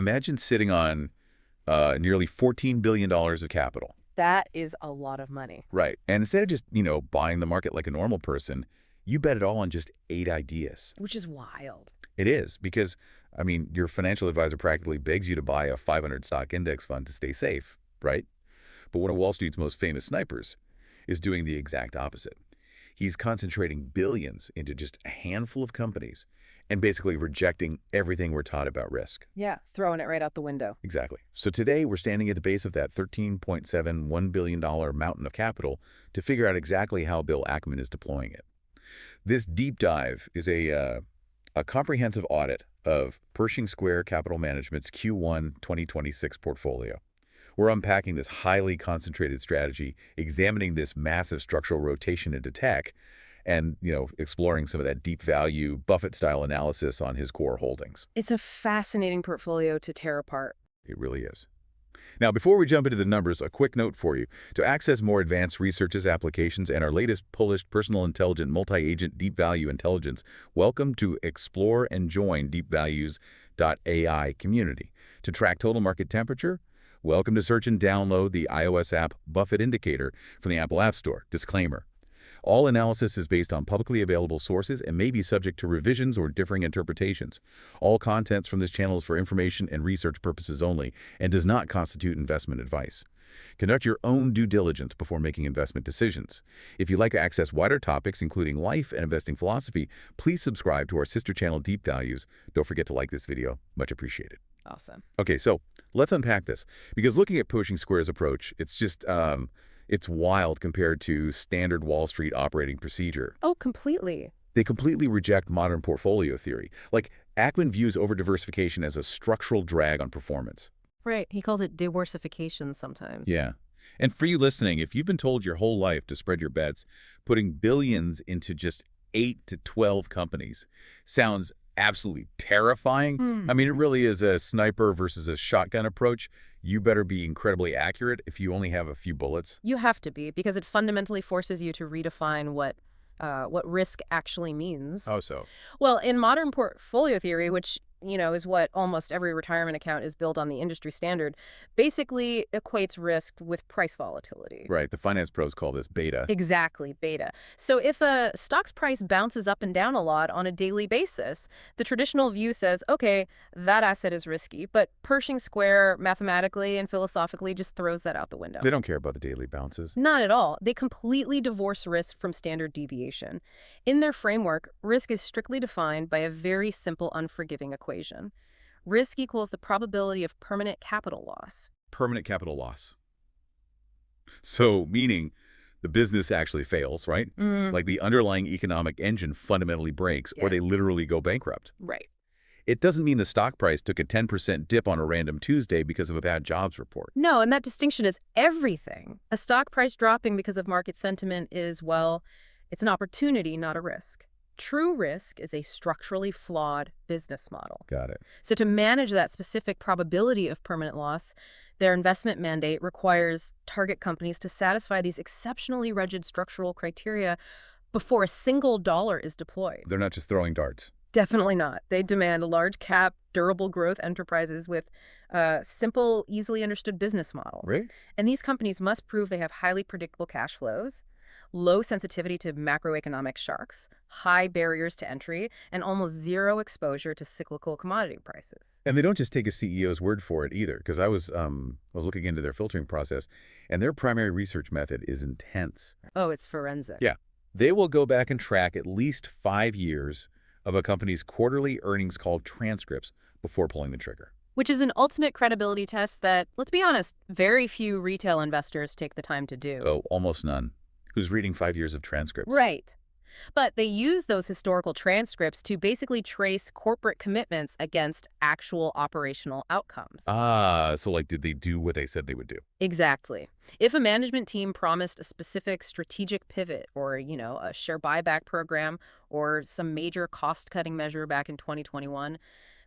Imagine sitting on nearly $14 billion of capital. That is a lot of money. Right. And instead of just, buying the market like a normal person, you bet it all on just 8 ideas. Which is wild. It is because, your financial advisor practically begs you to buy a 500 stock index fund to stay safe, right? But one of Wall Street's most famous snipers is doing the exact opposite. He's concentrating billions into just a handful of companies and basically rejecting everything we're taught about risk. Yeah, throwing it right out the window. Exactly. So today we're standing at the base of that $13.71 billion mountain of capital to figure out exactly how Bill Ackman is deploying it. This deep dive is a comprehensive audit of Pershing Square Capital Management's Q1 2026 portfolio. We're unpacking this highly concentrated strategy, examining this massive structural rotation into tech, and, exploring some of that deep value Buffett-style analysis on his core holdings. It's a fascinating portfolio to tear apart. It really is. Now, before we jump into the numbers, a quick note for you. To access more advanced researches, applications, and our latest published personal intelligent multi-agent deep value intelligence, welcome to Explore and join deepvalues.ai community. To track total market temperature, welcome to search and download the iOS app Buffett Indicator from the Apple App Store. Disclaimer. All analysis is based on publicly available sources and may be subject to revisions or differing interpretations. All contents from this channel is for information and research purposes only and does not constitute investment advice. Conduct your own due diligence before making investment decisions. If you'd like to access wider topics, including life and investing philosophy, please subscribe to our sister channel, Deep Values. Don't forget to like this video. Much appreciated. Awesome. Okay, so let's unpack this. Because looking at Pershing Square's approach, it's just, it's wild compared to standard Wall Street operating procedure. Oh, completely. They completely reject modern portfolio theory. Like, Ackman views over-diversification as a structural drag on performance. Right. He calls it diversification sometimes. Yeah. And for you listening, if you've been told your whole life to spread your bets, putting billions into just 8 to 12 companies sounds absolutely terrifying. It really is a sniper versus a shotgun approach. You better be incredibly accurate if you only have a few bullets. You have to be, because it fundamentally forces you to redefine what risk actually means. Oh, so? Well, in modern portfolio theory, which, is what almost every retirement account is built on the industry standard, basically equates risk with price volatility. Right. The finance pros call this beta. Exactly, beta. So if a stock's price bounces up and down a lot on a daily basis, the traditional view says, okay, that asset is risky. But Pershing Square mathematically and philosophically just throws that out the window. They don't care about the daily bounces. Not at all. They completely divorce risk from standard deviation. In their framework, risk is strictly defined by a very simple, unforgiving equation. Risk equals the probability of permanent capital loss. Permanent capital loss. So, meaning the business actually fails, right? Like the underlying economic engine fundamentally breaks, or they literally go bankrupt. Right. It doesn't mean the stock price took a 10% dip on a random Tuesday because of a bad jobs report. No, and that distinction is everything. A stock price dropping because of market sentiment is, well, it's an opportunity, not a risk. True risk is a structurally flawed business model. Got it. So to manage that specific probability of permanent loss, their investment mandate requires target companies to satisfy these exceptionally rigid structural criteria before a single dollar is deployed. They're not just throwing darts. Definitely not. They demand large cap, durable growth enterprises with simple, easily understood business models. Right. And these companies must prove they have highly predictable cash flows, low sensitivity to macroeconomic shocks, high barriers to entry, and almost zero exposure to cyclical commodity prices. And they don't just take a CEO's word for it either, because I was looking into their filtering process, and their primary research method is intense. Oh, it's forensic. Yeah. They will go back and track at least 5 years of a company's quarterly earnings call transcripts before pulling the trigger. Which is an ultimate credibility test that, let's be honest, very few retail investors take the time to do. Oh, almost none. Who's reading 5 years of transcripts? Right. But they use those historical transcripts to basically trace corporate commitments against actual operational outcomes. So like, did they do what they said they would do? Exactly. If a management team promised a specific strategic pivot or, a share buyback program or some major cost-cutting measure back in 2021,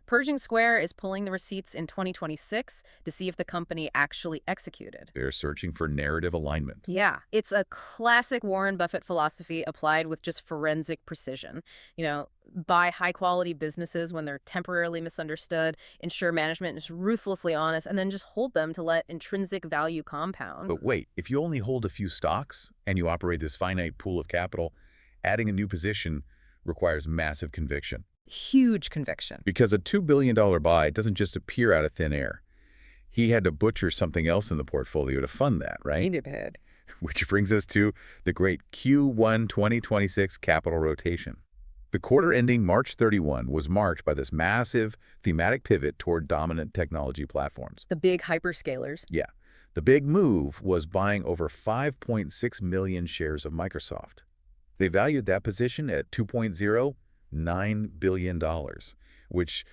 Pershing Square is pulling the receipts in 2026 to see if the company actually executed. They're searching for narrative alignment. Yeah, it's a classic Warren Buffett philosophy applied with just forensic precision. Buy high-quality businesses when they're temporarily misunderstood, ensure management is ruthlessly honest, and then just hold them to let intrinsic value compound. But wait, if you only hold a few stocks and you operate this finite pool of capital, adding a new position requires massive conviction. Huge conviction. Because a $2 billion buy doesn't just appear out of thin air. He had to butcher something else in the portfolio to fund that, right? Did. Which brings us to the great Q1 2026 capital rotation. The quarter ending March 31 was marked by this massive thematic pivot toward dominant technology platforms. The big hyperscalers. Yeah. The big move was buying over 5.6 million shares of Microsoft. They valued that position at $2.09 billion, which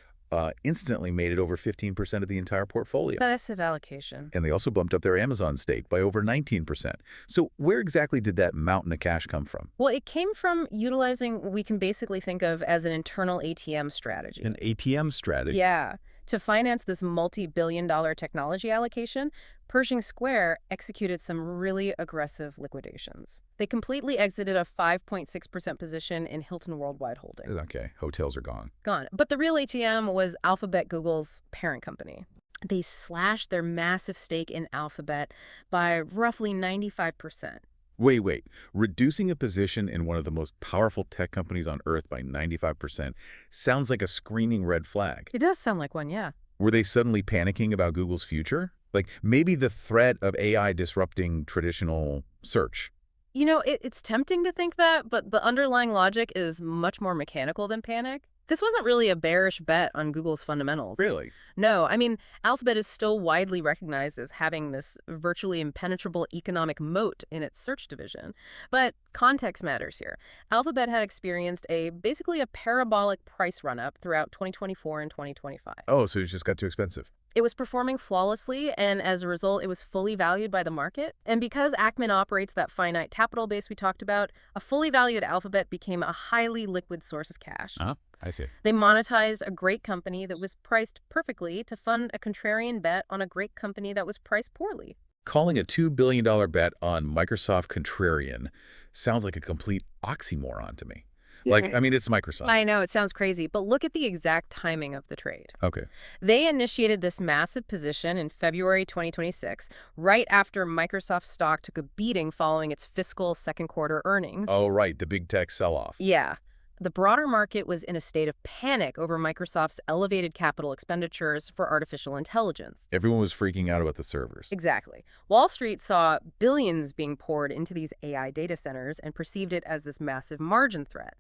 instantly made it over 15% of the entire portfolio. Massive allocation. And they also bumped up their Amazon stake by over 19%. So where exactly did that mountain of cash come from? Well, it came from utilizing what we can basically think of as an internal ATM strategy. An ATM strategy? Yeah. To finance this multi-billion-dollar technology allocation, Pershing Square executed some really aggressive liquidations. They completely exited a 5.6% position in Hilton Worldwide Holdings. Okay, hotels are gone. Gone. But the real ATM was Alphabet, Google's parent company. They slashed their massive stake in Alphabet by roughly 95%. Wait. Reducing a position in one of the most powerful tech companies on Earth by 95% sounds like a screaming red flag. It does sound like one, yeah. Were they suddenly panicking about Google's future? Like maybe the threat of AI disrupting traditional search. It's tempting to think that, but the underlying logic is much more mechanical than panic. This wasn't really a bearish bet on Google's fundamentals. Really? No, I mean, Alphabet is still widely recognized as having this virtually impenetrable economic moat in its search division. But context matters here. Alphabet had experienced basically a parabolic price run-up throughout 2024 and 2025. Oh, so it just got too expensive. It was performing flawlessly, and as a result, it was fully valued by the market. And because Ackman operates that finite capital base we talked about, a fully valued Alphabet became a highly liquid source of cash. I see. They monetized a great company that was priced perfectly to fund a contrarian bet on a great company that was priced poorly. Calling a $2 billion bet on Microsoft contrarian sounds like a complete oxymoron to me. I mean, it's Microsoft. I know, it sounds crazy, but look at the exact timing of the trade. Okay. They initiated this massive position in February 2026, right after Microsoft stock took a beating following its fiscal second quarter earnings. Oh, right, the big tech sell-off. Yeah. The broader market was in a state of panic over Microsoft's elevated capital expenditures for artificial intelligence. Everyone was freaking out about the servers. Exactly. Wall Street saw billions being poured into these AI data centers and perceived it as this massive margin threat.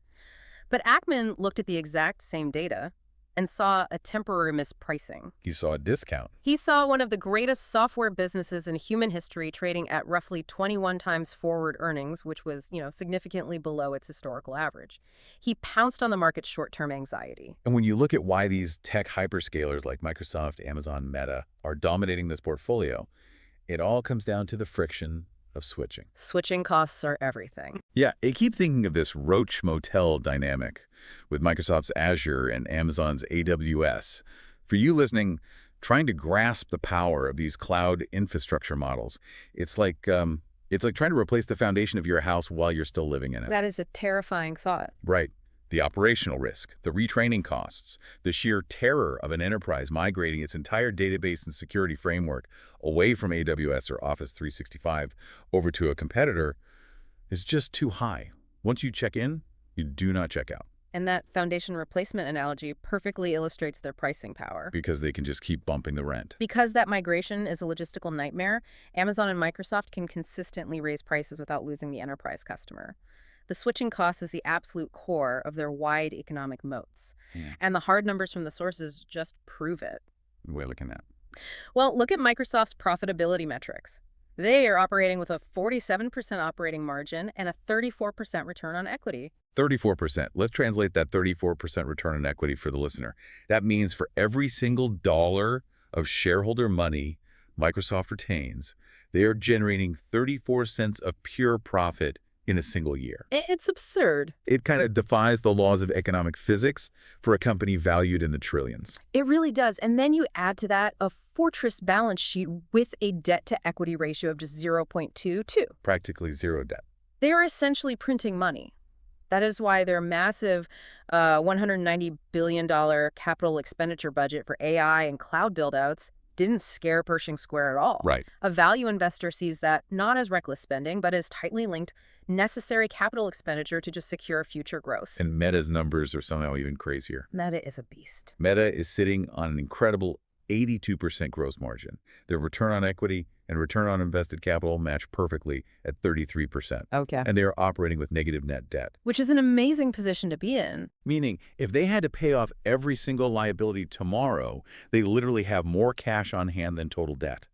But Ackman looked at the exact same data and saw a temporary mispricing. He saw a discount. He saw one of the greatest software businesses in human history trading at roughly 21 times forward earnings, which was, significantly below its historical average. He pounced on the market's short-term anxiety. And when you look at why these tech hyperscalers like Microsoft, Amazon, Meta are dominating this portfolio, it all comes down to the friction of switching. Switching costs are everything. Yeah, I keep thinking of this Roach Motel dynamic with Microsoft's Azure and Amazon's AWS. For you listening, trying to grasp the power of these cloud infrastructure models, it's like trying to replace the foundation of your house while you're still living in it. That is a terrifying thought. Right. The operational risk, the retraining costs, the sheer terror of an enterprise migrating its entire database and security framework away from AWS or Office 365 over to a competitor is just too high. Once you check in, you do not check out. And that foundation replacement analogy perfectly illustrates their pricing power. Because they can just keep bumping the rent. Because that migration is a logistical nightmare, Amazon and Microsoft can consistently raise prices without losing the enterprise customer. The switching cost is the absolute core of their wide economic moats. And the hard numbers from the sources just prove it. We're looking at. Well, look at Microsoft's profitability metrics. They are operating with a 47% operating margin and a 34% return on equity. 34%. Let's translate that 34% return on equity for the listener. That means for every single dollar of shareholder money Microsoft retains, they are generating 34 cents of pure profit in a single year. It's absurd. It kind of defies the laws of economic physics for a company valued in the trillions. It really does. And then you add to that a fortress balance sheet with a debt-to-equity ratio of just 0.22. Practically zero debt. They are essentially printing money. That is why their massive $190 billion capital expenditure budget for AI and cloud buildouts didn't scare Pershing Square at all. Right. A value investor sees that not as reckless spending, but as tightly linked necessary capital expenditure to just secure future growth. And Meta's numbers are somehow even crazier. Meta is a beast. Meta is sitting on an incredible 82% gross margin. Their return on equity and return on invested capital match perfectly at 33%. Okay. And they are operating with negative net debt. Which is an amazing position to be in. Meaning, if they had to pay off every single liability tomorrow, they literally have more cash on hand than total debt.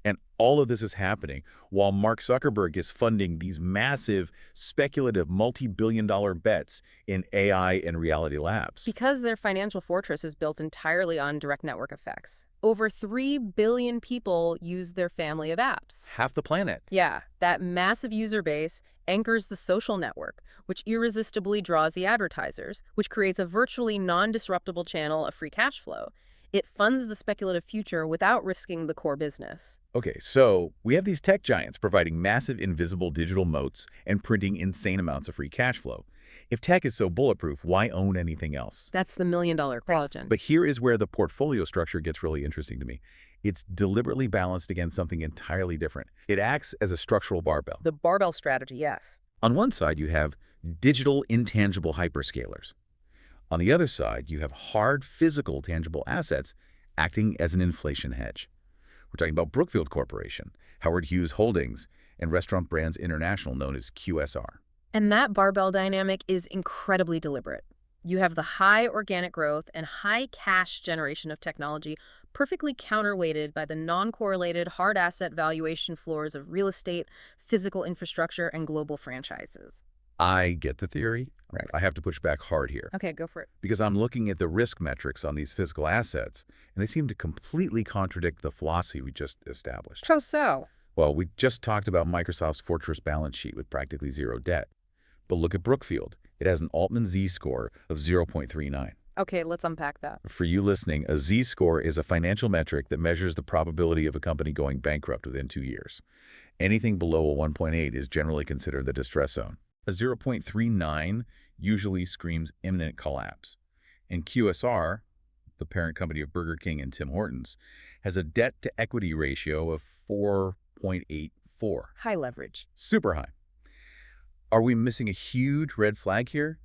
And all of this is happening while Mark Zuckerberg is funding these massive, speculative, multi-billion-dollar bets in AI and reality labs. Because their financial fortress is built entirely on direct network effects. Over 3 billion people use their family of apps. Half the planet. Yeah, that massive user base anchors the social network, which irresistibly draws the advertisers, which creates a virtually non-disruptible channel of free cash flow. It funds the speculative future without risking the core business. Okay, so we have these tech giants providing massive invisible digital moats and printing insane amounts of free cash flow. If tech is so bulletproof, why own anything else? That's the million-dollar question. But here is where the portfolio structure gets really interesting to me. It's deliberately balanced against something entirely different. It acts as a structural barbell. The barbell strategy, yes. On one side, you have digital intangible hyperscalers. On the other side, you have hard physical tangible assets acting as an inflation hedge. We're talking about Brookfield Corporation, Howard Hughes Holdings, and Restaurant Brands International, known as QSR. And that barbell dynamic is incredibly deliberate. You have the high organic growth and high cash generation of technology perfectly counterweighted by the non-correlated hard asset valuation floors of real estate, physical infrastructure, and global franchises. I get the theory. Right. I have to push back hard here. Okay, go for it. Because I'm looking at the risk metrics on these physical assets, and they seem to completely contradict the philosophy we just established. How so? Well, we just talked about Microsoft's fortress balance sheet with practically zero debt. But look at Brookfield. It has an Altman Z-score of 0.39. Okay, let's unpack that. For you listening, a Z-score is a financial metric that measures the probability of a company going bankrupt within 2 years. Anything below a 1.8 is generally considered the distress zone. A 0.39 usually screams imminent collapse. And QSR, the parent company of Burger King and Tim Hortons, has a debt-to-equity ratio of 4.84. High leverage. Super high. Are we missing a huge red flag here?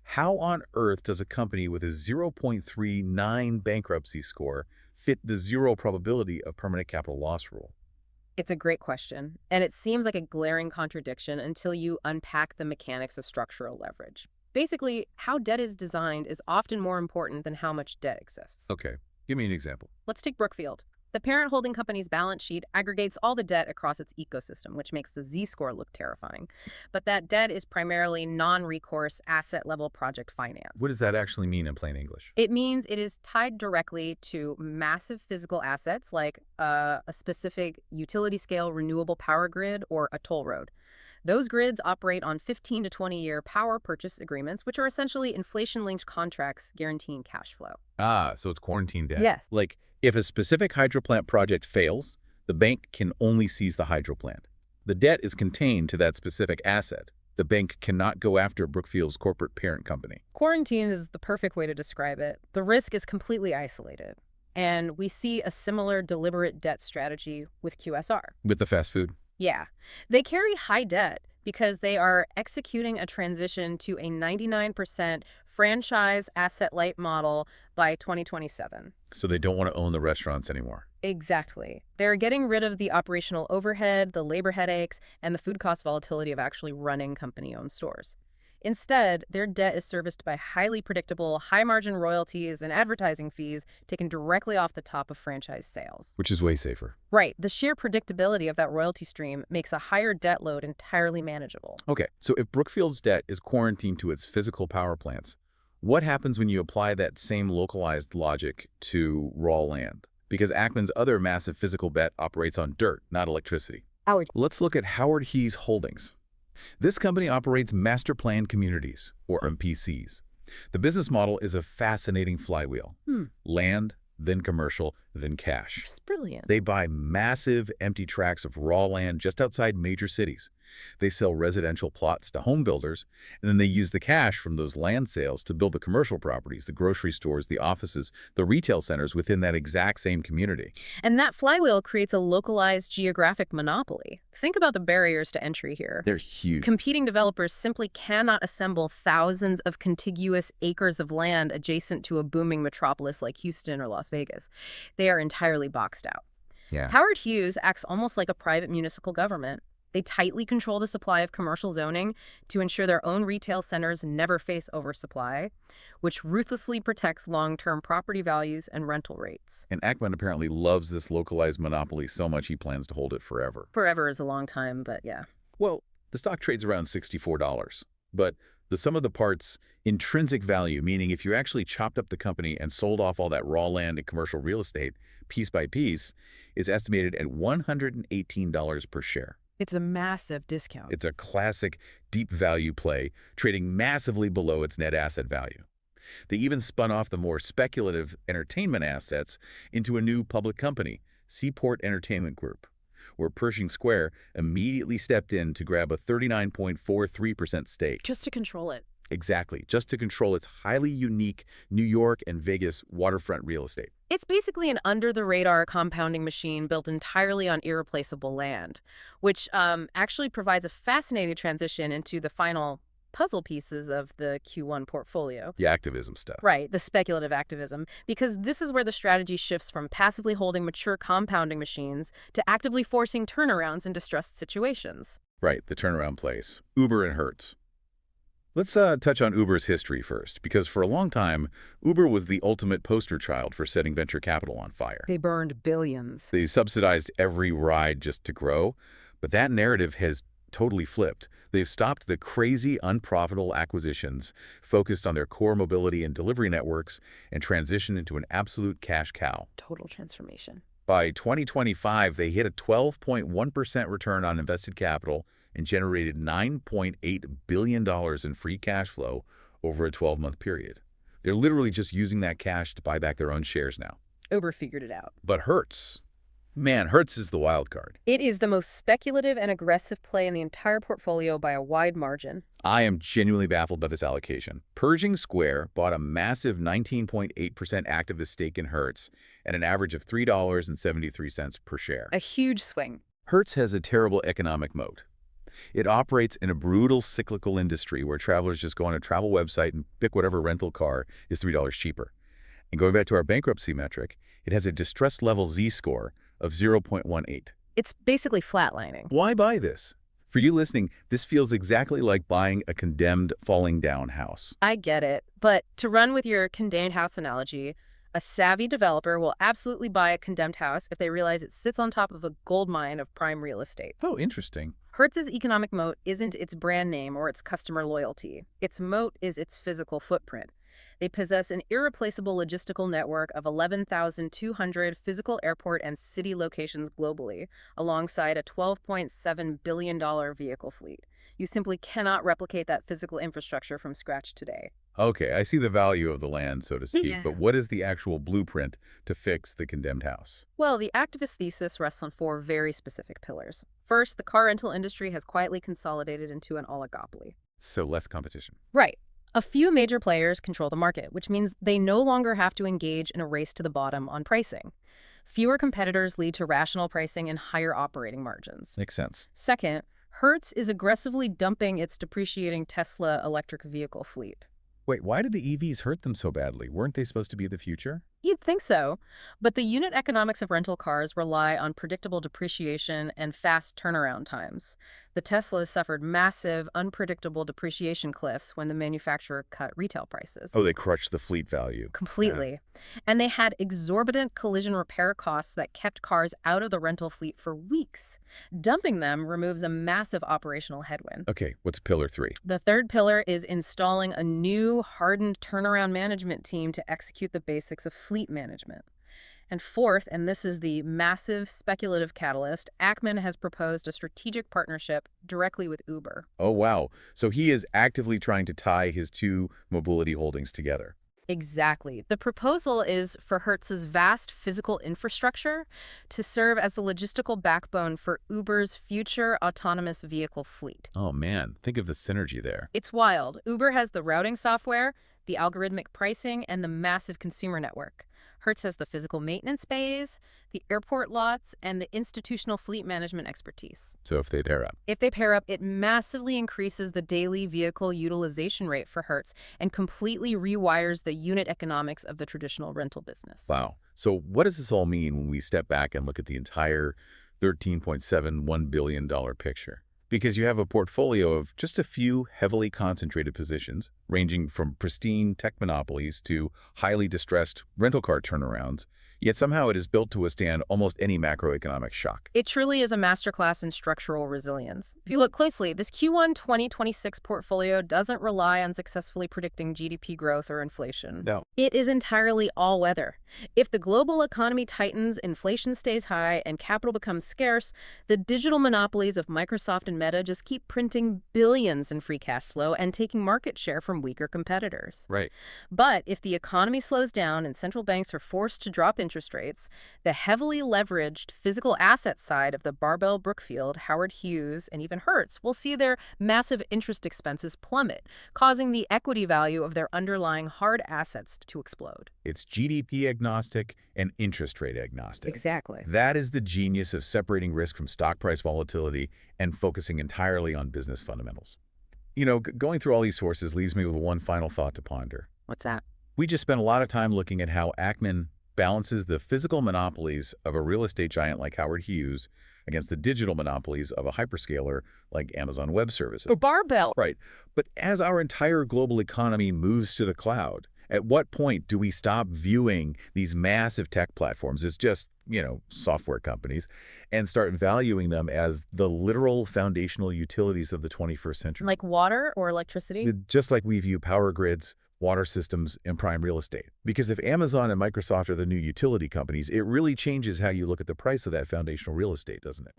How on earth does a company with a 0.39 bankruptcy score fit the zero probability of permanent capital loss rule? It's a great question, and it seems like a glaring contradiction until you unpack the mechanics of structural leverage. Basically, how debt is designed is often more important than how much debt exists. Okay, give me an example. Let's take Brookfield. The parent holding company's balance sheet aggregates all the debt across its ecosystem, which makes the Z-score look terrifying. But that debt is primarily non-recourse asset-level project finance. What does that actually mean in plain English? It means it is tied directly to massive physical assets like a specific utility-scale renewable power grid or a toll road. Those grids operate on 15 to 20-year power purchase agreements, which are essentially inflation-linked contracts guaranteeing cash flow. Ah, so it's quarantine debt. Yes. Like, if a specific hydro plant project fails, the bank can only seize the hydro plant. The debt is contained to that specific asset. The bank cannot go after Brookfield's corporate parent company. Quarantine is the perfect way to describe it. The risk is completely isolated. And we see a similar deliberate debt strategy with QSR. With the fast food? Yeah. They carry high debt because they are executing a transition to a 99% franchise asset-light model by 2027. So they don't want to own the restaurants anymore. Exactly. They're getting rid of the operational overhead, the labor headaches, and the food cost volatility of actually running company-owned stores. Instead, their debt is serviced by highly predictable, high-margin royalties and advertising fees taken directly off the top of franchise sales. Which is way safer. Right. The sheer predictability of that royalty stream makes a higher debt load entirely manageable. Okay, so if Brookfield's debt is quarantined to its physical power plants, what happens when you apply that same localized logic to raw land? Because Ackman's other massive physical bet operates on dirt, not electricity. Howard. Let's look at Howard Hughes Holdings. This company operates master planned communities, or MPCs. The business model is a fascinating flywheel. Hmm, Land, then commercial, then cash. it's brilliant. They buy massive empty tracts of raw land just outside major cities. They sell residential plots to home builders, and then they use the cash from those land sales to build the commercial properties, the grocery stores, the offices, the retail centers within that exact same community. And that flywheel creates a localized geographic monopoly. Think about the barriers to entry here. They're huge. Competing developers simply cannot assemble thousands of contiguous acres of land adjacent to a booming metropolis like Houston or Las Vegas. They are entirely boxed out. Yeah. Howard Hughes acts almost like a private municipal government. They tightly control the supply of commercial zoning to ensure their own retail centers never face oversupply, which ruthlessly protects long-term property values and rental rates. And Ackman apparently loves this localized monopoly so much he plans to hold it forever. Forever is a long time, but yeah. Well, the stock trades around $64, but the sum of the parts intrinsic value, meaning if you actually chopped up the company and sold off all that raw land and commercial real estate piece by piece, is estimated at $118 per share. It's a massive discount. It's a classic deep value play, trading massively below its net asset value. They even spun off the more speculative entertainment assets into a new public company, Seaport Entertainment Group, where Pershing Square immediately stepped in to grab a 39.43% stake. Just to control it. Exactly, just to control its highly unique New York and Vegas waterfront real estate. It's basically an under-the-radar compounding machine built entirely on irreplaceable land, which actually provides a fascinating transition into the final puzzle pieces of the Q1 portfolio. The activism stuff. Right, the speculative activism, because this is where the strategy shifts from passively holding mature compounding machines to actively forcing turnarounds in distressed situations. Right, the turnaround plays. Uber and Hertz. Let's touch on Uber's history first, because for a long time, Uber was the ultimate poster child for setting venture capital on fire. They burned billions. They subsidized every ride just to grow, but that narrative has totally flipped. They've stopped the crazy, unprofitable acquisitions, focused on their core mobility and delivery networks, and transitioned into an absolute cash cow. Total transformation. By 2025, they hit a 12.1% return on invested capital and generated $9.8 billion in free cash flow over a 12-month period. They're literally just using that cash to buy back their own shares now. Uber figured it out. But Hertz, man, Hertz is the wild card. It is the most speculative and aggressive play in the entire portfolio by a wide margin. I am genuinely baffled by this allocation. Pershing Square bought a massive 19.8% activist stake in Hertz at an average of $3.73 per share. A huge swing. Hertz has a terrible economic moat. It operates in a brutal cyclical industry where travelers just go on a travel website and pick whatever rental car is $3 cheaper. And going back to our bankruptcy metric, it has a distress level Z-score of 0.18. It's basically flatlining. Why buy this? For you listening, this feels exactly like buying a condemned, falling down house. I get it, but to run with your condemned house analogy, a savvy developer will absolutely buy a condemned house if they realize it sits on top of a gold mine of prime real estate. Oh, interesting. Hertz's economic moat isn't its brand name or its customer loyalty. Its moat is its physical footprint. They possess an irreplaceable logistical network of 11,200 physical airport and city locations globally, alongside a $12.7 billion vehicle fleet. You simply cannot replicate that physical infrastructure from scratch today. Okay, I see the value of the land, so to speak, Yeah. but what is the actual blueprint to fix the condemned house? Well, the activist thesis rests on four very specific pillars. First, the car rental industry has quietly consolidated into an oligopoly. So less competition. Right. A few major players control the market, which means they no longer have to engage in a race to the bottom on pricing. Fewer competitors lead to rational pricing and higher operating margins. Makes sense. Second, Hertz is aggressively dumping its depreciating Tesla electric vehicle fleet. Wait, why did the EVs hurt them so badly? Weren't they supposed to be the future? You'd think so, but the unit economics of rental cars rely on predictable depreciation and fast turnaround times. The Teslas suffered massive, unpredictable depreciation cliffs when the manufacturer cut retail prices. Oh, they crushed the fleet value. Completely. And they had exorbitant collision repair costs that kept cars out of the rental fleet for weeks. Dumping them removes a massive operational headwind. Okay, what's pillar 3? The third pillar is installing a new, hardened turnaround management team to execute the basics of fleet management. And fourth, and this is the massive speculative catalyst, Ackman has proposed a strategic partnership directly with Uber. Oh, wow. So he is actively trying to tie his two mobility holdings together. Exactly. The proposal is for Hertz's vast physical infrastructure to serve as the logistical backbone for Uber's future autonomous vehicle fleet. Oh, man. Think of the synergy there. It's wild. Uber has the routing software, the algorithmic pricing, and the massive consumer network. Hertz has the physical maintenance bays, the airport lots, and the institutional fleet management expertise. So if they pair up. If they pair up, it massively increases the daily vehicle utilization rate for Hertz and completely rewires the unit economics of the traditional rental business. Wow. So what does this all mean when we step back and look at the entire $13.71 billion picture? Because you have a portfolio of just a few heavily concentrated positions, ranging from pristine tech monopolies to highly distressed rental car turnarounds, yet somehow it is built to withstand almost any macroeconomic shock. It truly is a masterclass in structural resilience. If you look closely, this Q1 2026 portfolio doesn't rely on successfully predicting GDP growth or inflation. No. It is entirely all-weather. If the global economy tightens, inflation stays high, and capital becomes scarce, the digital monopolies of Microsoft and Meta just keep printing billions in free cash flow and taking market share from weaker competitors. Right. But if the economy slows down and central banks are forced to drop interest rates, the heavily leveraged physical asset side of the barbell Brookfield, Howard Hughes, and even Hertz will see their massive interest expenses plummet, causing the equity value of their underlying hard assets to explode. It's GDP agnostic and interest rate agnostic. Exactly. That is the genius of separating risk from stock price volatility and focusing entirely on business fundamentals. You know, going through all these sources leaves me with one final thought to ponder. What's that? We just spent a lot of time looking at how Ackman balances the physical monopolies of a real estate giant like Howard Hughes against the digital monopolies of a hyperscaler like Amazon Web Services. A barbell. Right. But as our entire global economy moves to the cloud, at what point do we stop viewing these massive tech platforms as just, software companies and start valuing them as the literal foundational utilities of the 21st century? Like water or electricity? Just like we view power grids, water systems, and prime real estate. Because if Amazon and Microsoft are the new utility companies, it really changes how you look at the price of that foundational real estate, doesn't it?